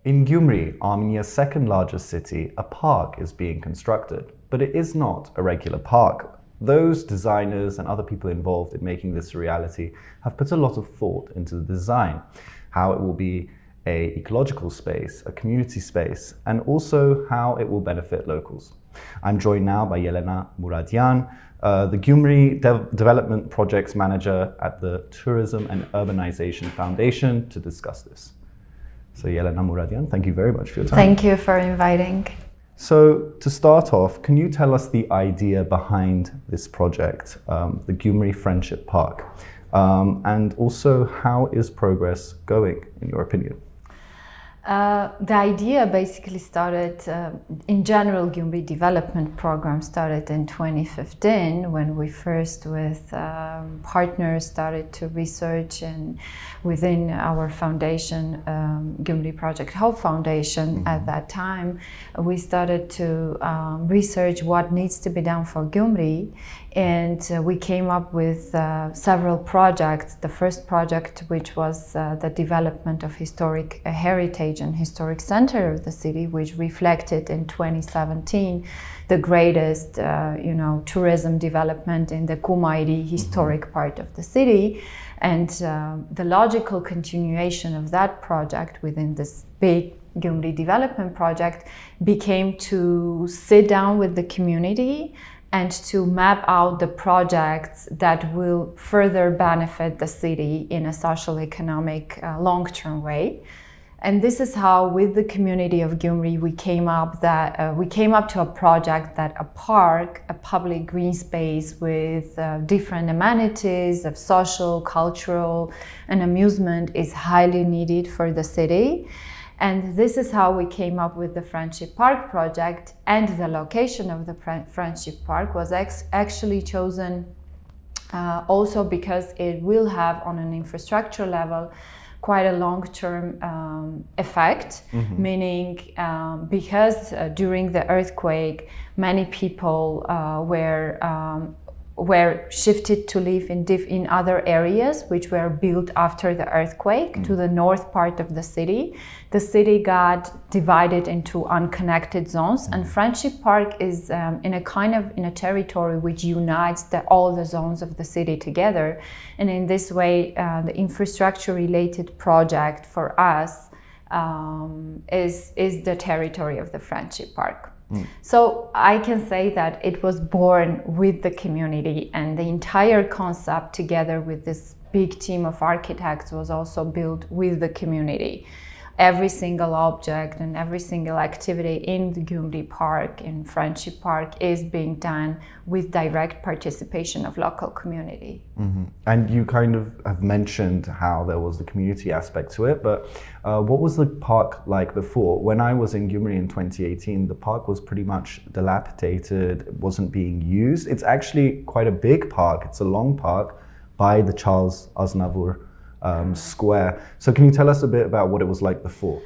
In Gyumri, Armenia's second largest city, a park is being constructed, but it is not a regular park. Those designers and other people involved in making this a reality have put a lot of thought into the design, how it will be an ecological space, a community space, and also how it will benefit locals. I'm joined now by Yelena Muradyan, the Gyumri Development Projects Manager at the Tourism and Urbanization Foundation, to discuss this. So Yelena Muradyan, thank you very much for your time. Thank you for inviting. So to start off, can you tell us the idea behind this project, the Gyumri Friendship Park, and also how is progress going, in your opinion? The idea basically started, in general, Gyumri Development Program started in 2015 when we first with partners started to research, and within our foundation, Gyumri Project Hope Foundation, at that time, we started to research what needs to be done for Gyumri. And we came up with several projects. The first project, which was the development of historic heritage and historic center of the city, which reflected in 2017 the greatest, tourism development in the Kumairi historic part of the city. And the logical continuation of that project within this big Gyumri development project became to sit down with the community and to map out the projects that will further benefit the city in a social, economic, long-term way. And this is how, with the community of Gyumri, we came up to a project that a park, a public green space with different amenities of social, cultural, and amusement is highly needed for the city. And this is how we came up with the Friendship Park project, and the location of the Friendship Park was actually chosen also because it will have, on an infrastructure level, quite a long-term effect, meaning because during the earthquake, many people were shifted to live in other areas which were built after the earthquake to the north part of the city. The city got divided into unconnected zones, and Friendship Park is in a territory which unites all the zones of the city together. And in this way, the infrastructure related project for us is the territory of the Friendship Park. So I can say that it was born with the community, and the entire concept, together with this big team of architects, was also built with the community. Every single object and every single activity in the Gyumri Park, in Friendship Park, is being done with direct participation of local community. And you kind of have mentioned how there was the community aspect to it, but what was the park like before? When I was in Gyumri in 2018, the park was pretty much dilapidated, it wasn't being used. It's actually quite a big park, it's a long park by the Charles Aznavour square. So can you tell us a bit about what it was like before?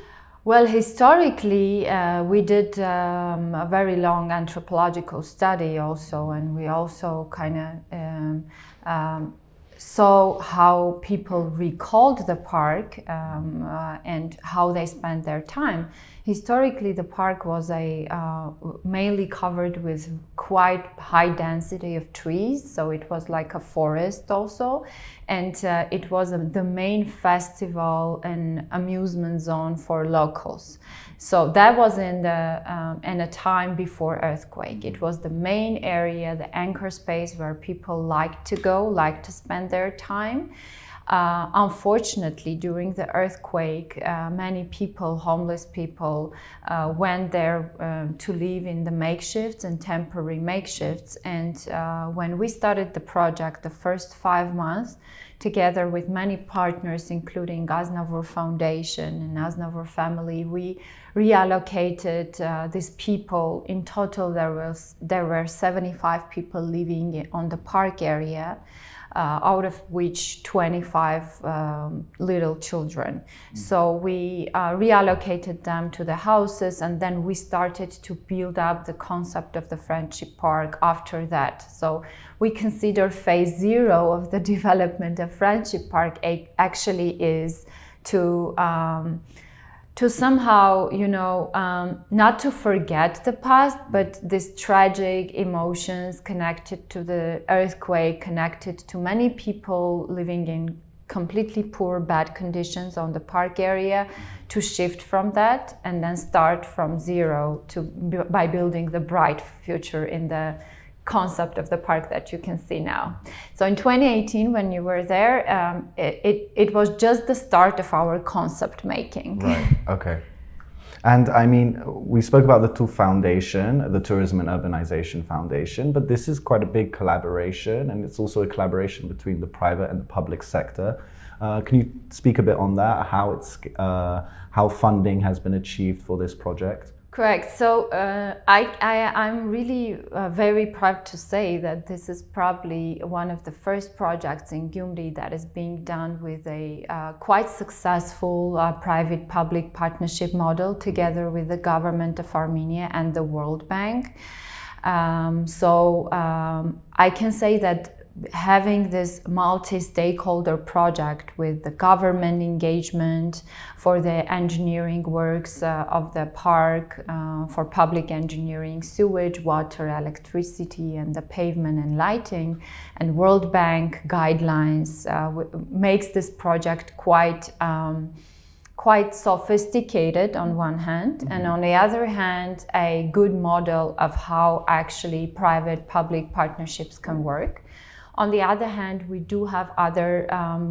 Well, historically, we did a very long anthropological study also, and we also kind of saw how people recalled the park and how they spent their time. Historically, the park was mainly covered with quite high density of trees, so it was like a forest also, and it was the main festival and amusement zone for locals. So that was in a time before earthquake. It was the main area, the anchor space where people liked to go, liked to spend their time. Unfortunately, during the earthquake, many people, homeless people, went there to live in the makeshifts and temporary makeshifts. And when we started the project, the first 5 months, together with many partners, including Aznavour Foundation and Aznavour family, we reallocated these people. In total, there were 75 people living on the park area. Out of which 25 little children. So we reallocated them to the houses, and then we started to build up the concept of the Friendship Park after that. So we consider phase 0 of the development of Friendship Park actually is to to somehow, not to forget the past, but these tragic emotions connected to the earthquake, connected to many people living in completely poor, bad conditions on the park area, to shift from that and then start from zero by building the bright future in the concept of the park that you can see now. So in 2018, when you were there, it was just the start of our concept making. Right, okay. And I mean, we spoke about the TUF Foundation, the Tourism and Urbanization Foundation, but this is quite a big collaboration, and it's also a collaboration between the private and the public sector. Can you speak a bit on that, how funding has been achieved for this project? Correct. So I'm really very proud to say that this is probably one of the first projects in Gyumri that is being done with a quite successful private-public partnership model together with the government of Armenia and the World Bank. I can say that having this multi-stakeholder project with the government engagement for the engineering works of the park, for public engineering, sewage, water, electricity, and the pavement and lighting, and World Bank guidelines makes this project quite sophisticated on one hand, and on the other hand, a good model of how actually private-public partnerships can work. On the other hand, we do have other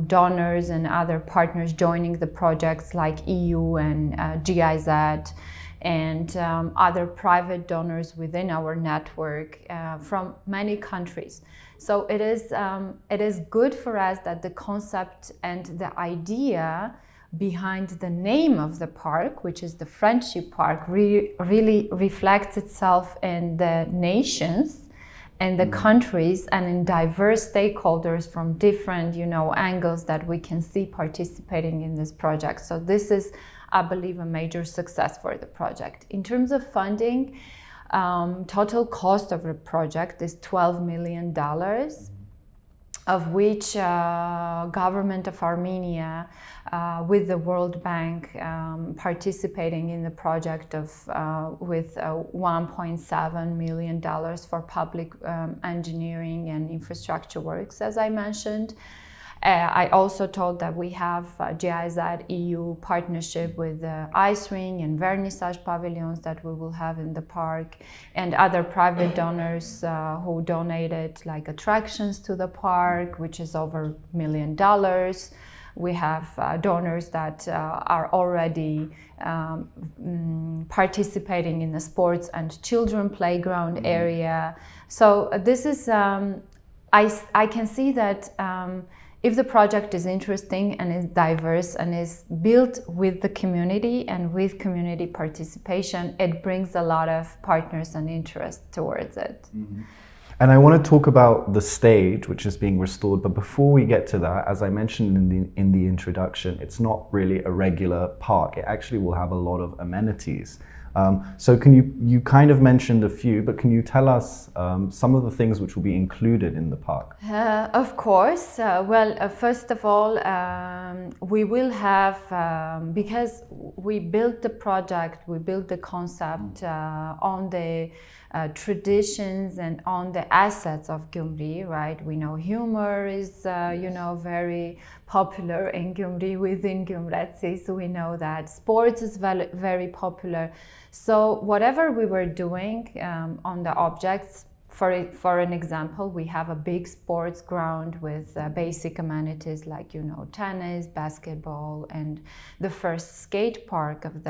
donors and other partners joining the projects like EU and GIZ and other private donors within our network from many countries. So it is good for us that the concept and the idea behind the name of the park, which is the Friendship Park, really reflects itself in the nations and the countries and in diverse stakeholders from different, angles that we can see participating in this project. So this is, I believe, a major success for the project. In terms of funding, total cost of the project is $12 million, of which government of Armenia with the World Bank participating in the project with $1.7 million for public engineering and infrastructure works, as I mentioned. I also told that we have GIZ EU partnership with the ice ring and vernissage pavilions that we will have in the park, and other private donors who donated like attractions to the park, which is over $1 million. We have donors that are already participating in the sports and children playground area. So this is, I can see that if the project is interesting and is diverse and is built with the community and with community participation, it brings a lot of partners and interest towards it. Mm-hmm. And I want to talk about the stage, which is being restored. But before we get to that, as I mentioned in the introduction, it's not really a regular park. It actually will have a lot of amenities. So you kind of mentioned a few, but can you tell us some of the things which will be included in the park? Of course. First of all, we will have, because we built the project, we built the concept on the traditions and on the assets of Gyumri, right? We know humor is, very popular in Gyumri, within Gyumretsi, so we know that sports is very popular. So whatever we were doing on the objects, for an example, we have a big sports ground with basic amenities like, tennis, basketball, and the first skate park of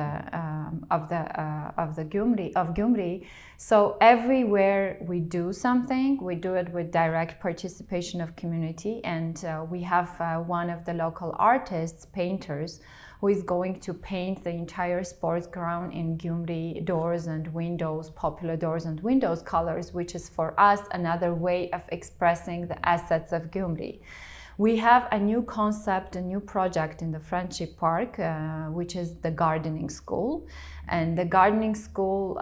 Gyumri. So everywhere we do something, we do it with direct participation of community, and we have one of the local artists, painters, who is going to paint the entire sports ground in Gyumri doors and windows, popular doors and windows colors, which is for us another way of expressing the assets of Gyumri. We have a new concept, a new project in the Friendship Park, which is the gardening school. And the gardening school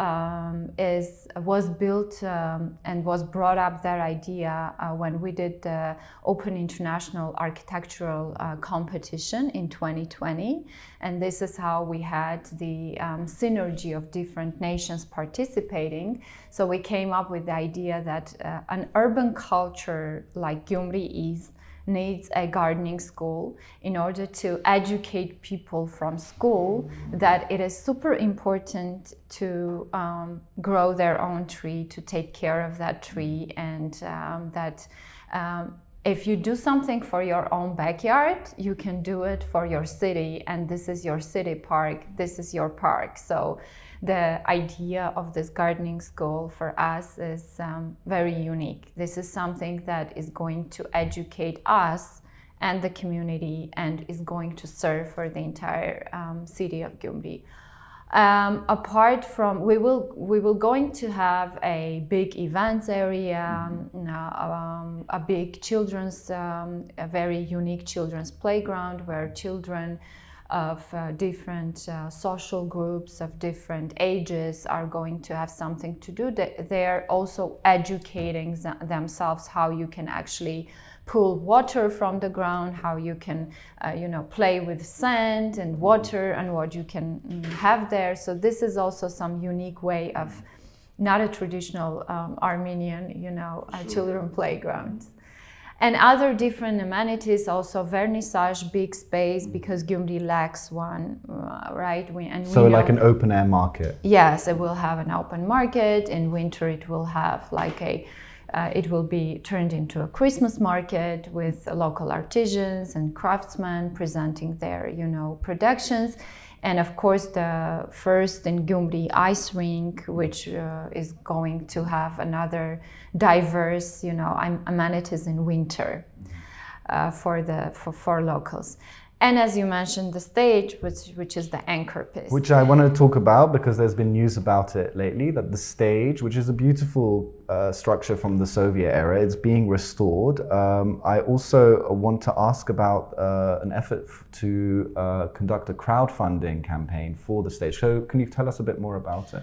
was built and was brought up, that idea, when we did the Open International Architectural Competition in 2020. And this is how we had the synergy of different nations participating. So we came up with the idea that an urban culture like Gyumri needs a gardening school in order to educate people from school that it is super important to grow their own tree, to take care of that tree, and that if you do something for your own backyard, you can do it for your city, and this is your city park, this is your park. So the idea of this gardening school for us is very unique. This is something that is going to educate us and the community and is going to serve for the entire city of Gyumri. Apart from, we will going to have a big events area, a big children's, a very unique children's playground where children of different social groups of different ages are going to have something to do. They're also educating themselves how you can actually pull water from the ground, how you can play with sand and water and what you can have there. So this is also some unique way of not a traditional Armenian children playgrounds. And other different amenities, also vernissage, big space, because Gyumri lacks one, right? So like an open air market? Yes, it will have an open market. In winter, it will have like it will be turned into a Christmas market with local artisans and craftsmen presenting their, productions. And of course, the first in Gyumri ice rink, which is going to have another diverse, amenities in winter for locals. And as you mentioned, the stage, which is the anchor piece. Which I want to talk about because there's been news about it lately, that the stage, which is a beautiful structure from the Soviet era, it's being restored. I also want to ask about an effort to conduct a crowdfunding campaign for the stage. So can you tell us a bit more about it?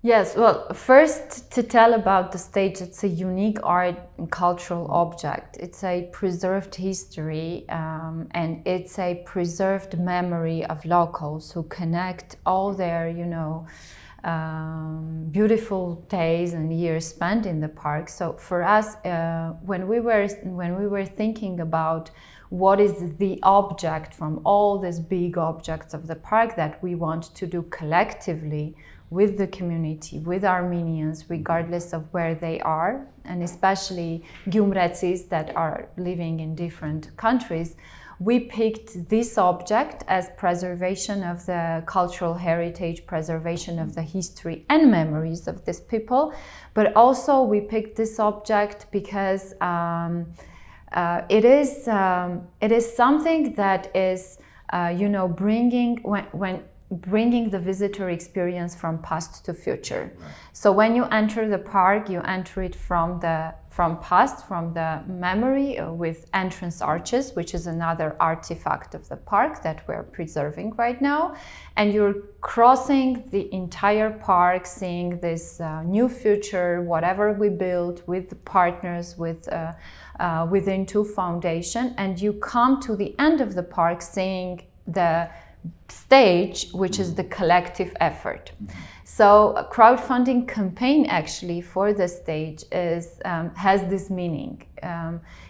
Yes, well, first to tell about the stage, it's a unique art and cultural object. It's a preserved history and it's a preserved memory of locals who connect all their, beautiful days and years spent in the park. So for us, when we were thinking about what is the object from all these big objects of the park that we want to do collectively with the community, with Armenians, regardless of where they are, and especially Gyumretsis that are living in different countries, we picked this object as preservation of the cultural heritage, preservation of the history and memories of these people. But also we picked this object because it is something that is, bringing the visitor experience from past to future. Right. So when you enter the park, you enter it from past, from the memory with entrance arches, which is another artifact of the park that we're preserving right now. And you're crossing the entire park, seeing this new future, whatever we built with the partners, within two foundation. And you come to the end of the park seeing the stage, which is the collective effort. So a crowdfunding campaign actually for the stage has this meaning.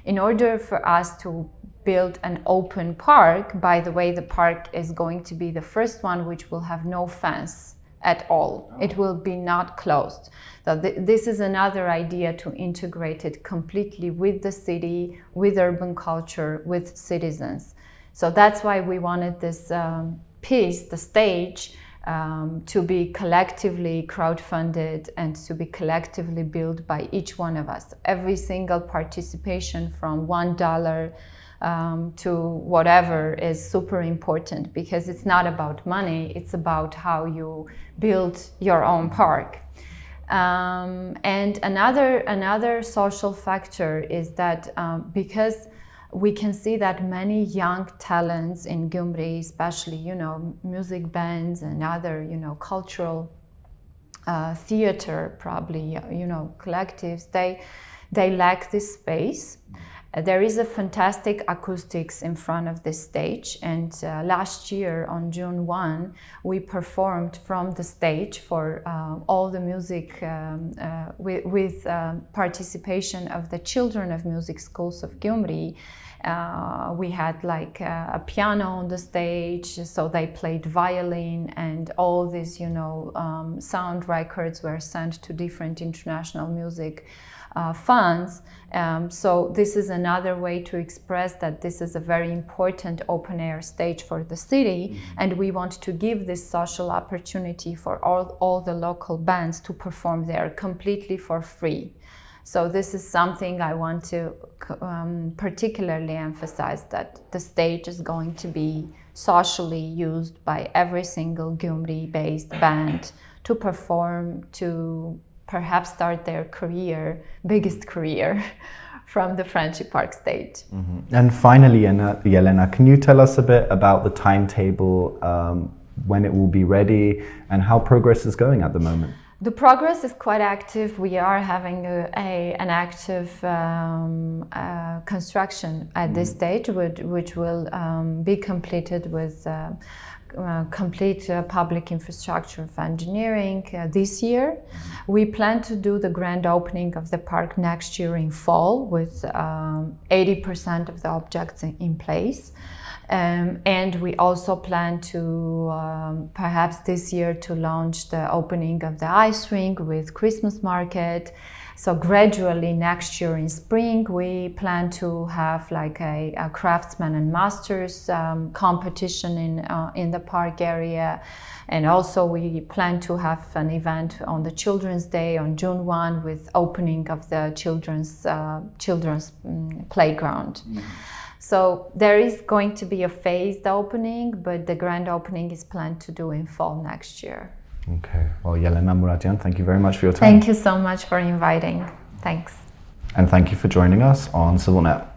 In order for us to build an open park, by the way, the park is going to be the first one which will have no fence at all. It will be not closed. So this is another idea to integrate it completely with the city, with urban culture, with citizens. So that's why we wanted this piece, the stage, to be collectively crowdfunded and to be collectively built by each one of us. Every single participation from $1 to whatever is super important, because it's not about money, it's about how you build your own park. And another social factor is that because we can see that many young talents in Gyumri, especially, you know, music bands and other, you know, cultural theater, probably, you know, collectives, they lack this space. There is a fantastic acoustics in front of the stage, and last year on June 1, we performed from the stage for all the music with participation of the children of music schools of Gyumri. We had like a piano on the stage, so they played violin, and all these, you know, sound records were sent to different international music funds. So this is another way to express that this is a very important open-air stage for the city, and we want to give this social opportunity for all the local bands to perform there completely for free. So this is something I want to particularly emphasize, that the stage is going to be socially used by every single Gyumri-based band to perform, to perhaps start their career, biggest career, from the Friendship Park stage. And finally, Yelena, can you tell us a bit about the timetable, when it will be ready, and how progress is going at the moment? The progress is quite active. We are having an active construction at this stage, which will be completed with complete public infrastructure of engineering this year. We plan to do the grand opening of the park next year in fall with 80% of the objects in place. And we also plan to perhaps this year to launch the opening of the ice rink with Christmas market. So gradually next year in spring, we plan to have like a craftsman and masters competition in the park area. And also we plan to have an event on the Children's Day on June 1 with opening of the children's playground. So there is going to be a phased opening, but the grand opening is planned to do in fall next year. Okay. Well, Yelena Muradyan, thank you very much for your time. Thank you so much for inviting. Thanks. And thank you for joining us on CivilNet.